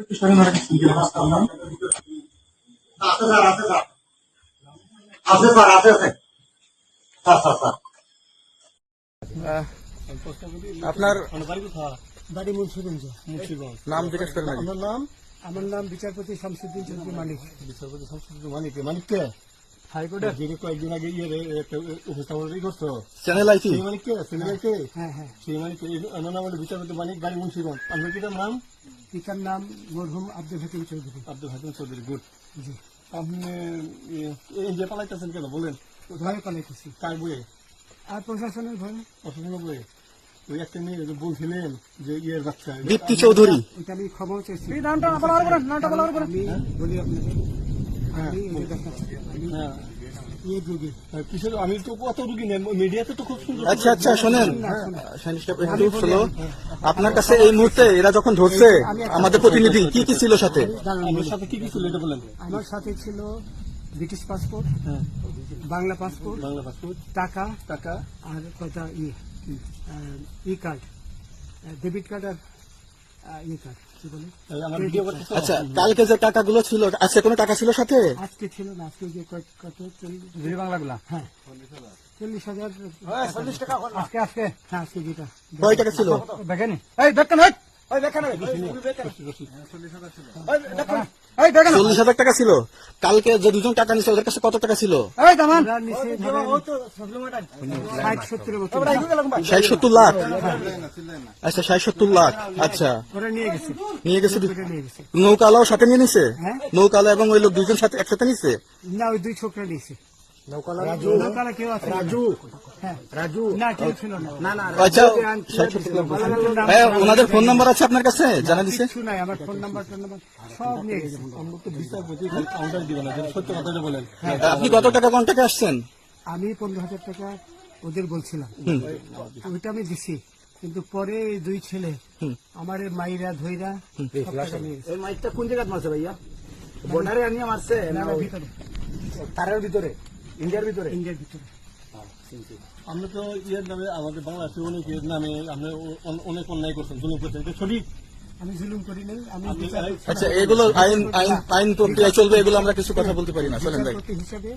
আছে স্যার, আছে স্যার, আছে স্যার, আছে আছে স্যার, স্যার, স্যার। আপনার বাড়ি মুন্সিগঞ্জ। নাম জিজ্ঞেস করেন আগে। আমার নাম বিচারপতি শামসুদ্দিন চৌধুরী মানিক। বিচারপতি শামসুদ্দিন মানিক, মানিককে হাইকোর্টের যিনি কয়েকদিন আগে উপস্থাপন করছো চ্যানেল আইসি সেই মানিককে, সিনেমাকে হ্যাঁ হ্যাঁ, সেই মানিককে আমার নাম হলো বিচারপতি মানিক, বাড়ি মুন্সিগঞ্জ। আপনার পিতার নাম? পিতার নাম মরহুম আব্দুল হাকিম চৌধুরী। আব্দুল হাকিম চৌধুরী। গুড। জি, আপনি এই যে পালাইতেছেন কেন বলেন? ভয়ে পালাইতেছি। কার বইয়ে? আর প্রশাসনের ভয়ে। অসুবিধা বইয়ে ওই একটা মেয়ে যে বলছিলেন যে ইয়ের বাচ্চা দীপ্তি চৌধুরী। এটা আমি ক্ষমা চাইছি। হ্যাঁ? আমি বলি আপনাকে, আমি এই যে দেখাচ্ছি, আমি হ্যাঁ, ইয়ে যুগে কিসের আমি তো কত রুগী নেন মিডিয়াতে তো খুব সুন্দর। আচ্ছা আচ্ছা শোনেন, একটু slow। আপনার কাছে এই মুহূর্তে এরা যখন ধরছে আমাদের প্রতিনিধি কি কি ছিল সাথে? আপনার সাথে কি কি ছিল এটা বলেন? আমার সাথে ছিল ব্রিটিশ পাসপোর্ট, হ্যাঁ, বাংলা পাসপোর্ট, বাংলা পাসপোর্ট, টাকা টাকা, আর কয়টা ই কার্ড, ডেবিট কার্ড আর ই কার্ড, কি বলে, আমার ভিডিও করতে। আচ্ছা, কালকে যে টাকাগুলো ছিল, আজকে কোনো টাকা ছিল সাথে? আজকে ছিল না, আজকে যে কত 40 বাংলাগুলা, হ্যাঁ 40,000 আজকে আজকে হ্যাঁ আজকে যেটা কয় টাকা ছিল? দেখেন এই দেখেন, এই দেখেন, 40,000 টাকা ছিল। কালকে যে দুজন টাকা নিচ্ছে ওদের কাছে কত টাকা ছিল? এই দামান নিচে ধরেন 60-70 মতো 60-70 লাখ। আচ্ছা 60-70 লাখ। আচ্ছা, ওরা নিয়ে গেছে, নিয়ে গেছে। নিয়ে গেছে। নৌকালাও সাথে নিয়ে নিছে? হ্যাঁ। নৌকালা এবং ওই লোক দুজন সাথে একসাথে নিছে? না, ওই দুই ছোকরা নিয়েছে। নৌকালা কেউ আছে? হ্যাঁ, না কেউ ছিল না। আচ্ছা, 60-70 লাখ। ভাইয়া, ওনাদের ফোন নাম্বার আছে আপনার কাছে? জানা দিছে? কিছু নাই, আমার ফোন নাম্বার সব নিয়ে গেছে। আমরা তো বিচারপতি কাউন্টার দিবেন না, সত্য কথাটা বলেন। আপনি কত টাকা কন্টাক্টে আসছেন? আমি 15,000 টাকা ওদের বলছিলাম, ওইটা আমি দিছি, কিন্তু পরে এই দুই ছেলে আমার মাইরা ধইরা সব টাকা নিয়ে গেছে। মাইকটা কোন জায়গায় মারছে ভাইয়া? বর্ডারে আনিয়ে মারছে না ভিতরে, তারের ভিতরে, ইন্ডিয়ার ভিতরে? ইন্ডিয়ার ভিতরে। আমরা তো ইয়ের নামে আমাদের বাংলাদেশের অনেক ইয়ের নামে আপনি অনেক অন্যায় করছেন, জুলুম করছেন, এটা সঠিক? আমি জুলুম করি নাই, আমি আচ্ছা, এগুলো আইন আইন আইন প্রক্রিয়া চলবে, এগুলো আমরা কিছু কথা বলতে পারি না। চলেন ভাই, বিচারপতি হিসাবে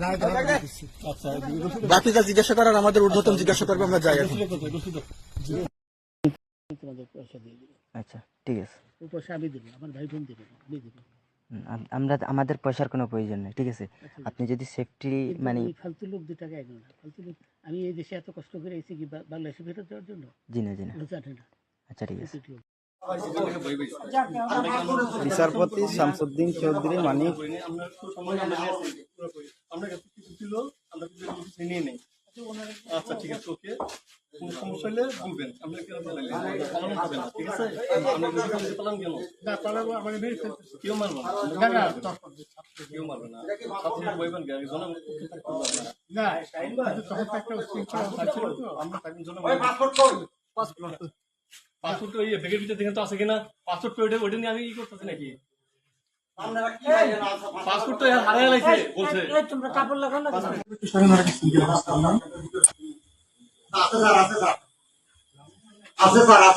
রায় দেওয়া দিচ্ছি। আচ্ছা, বাকি যা জিজ্ঞাসা করার আমাদের ঊর্ধ্বতন জিজ্ঞাসা করবে, আমরা যাই এখন। তোমাদের পয়সা দিয়ে দিবো, আচ্ছা ঠিক আছে। ও পয়সা আমি দেবো, আমার ভাই বোন দেবে, আমি দেবো। আমরা আমাদের পয়সার কোনো প্রয়োজন নেই, ঠিক আছে? আপনি যদি সেফটি মানে এই ফালতু লোক 2 টাকা এগো না, ফালতু লোক। আমি এই দেশে এত কষ্ট করে এসেছি কি বাংলাদেশে ফেরত দেওয়ার জন্য? জি না জি না। ওরা জানে না। আচ্ছা ঠিক আছে। বিচারপতি শামসুদ্দিন চৌধুরী মানিক। আমরা কাছে কিছু ছিল, আমরা কিছু নিয়ে নেই। আচ্ছা ঠিক আছে, ওকে। কোন সমস্যা হলে বলবেন, আমরা কেন পালাইলেন? পালানো হবে না, ঠিক আছে? আমরা যদি পালান কেন? না পালাবো, আমাকে মেরে ফেলতে। কেউ মারবে না, না না কেউ মারবে না। ছাত্রীরা বইবেন কি? আগে জনগণ থাকতে হবে আপনারা। না, কিন্তু তখন তো একটা উচ্ছৃঙ্খলা হচ্ছিল তো। আমরা থাকবেন জনগণ। পাসপোর্ট কই? পাসপোর্ট ওই ব্যাগের ভিতরে দেখেন তো আছে কিনা? পাসপোর্ট ওইটা নিয়ে আমি ই করতেছি নাকি? আপনারা কি ভাইয়া না আছে? পাসপোর্ট তো হারিয়ে গেছে বলছে। তোমরা কাপড় লাগাও না। আছে স্যার, আছে স্যার, আছে স্যার, আছে।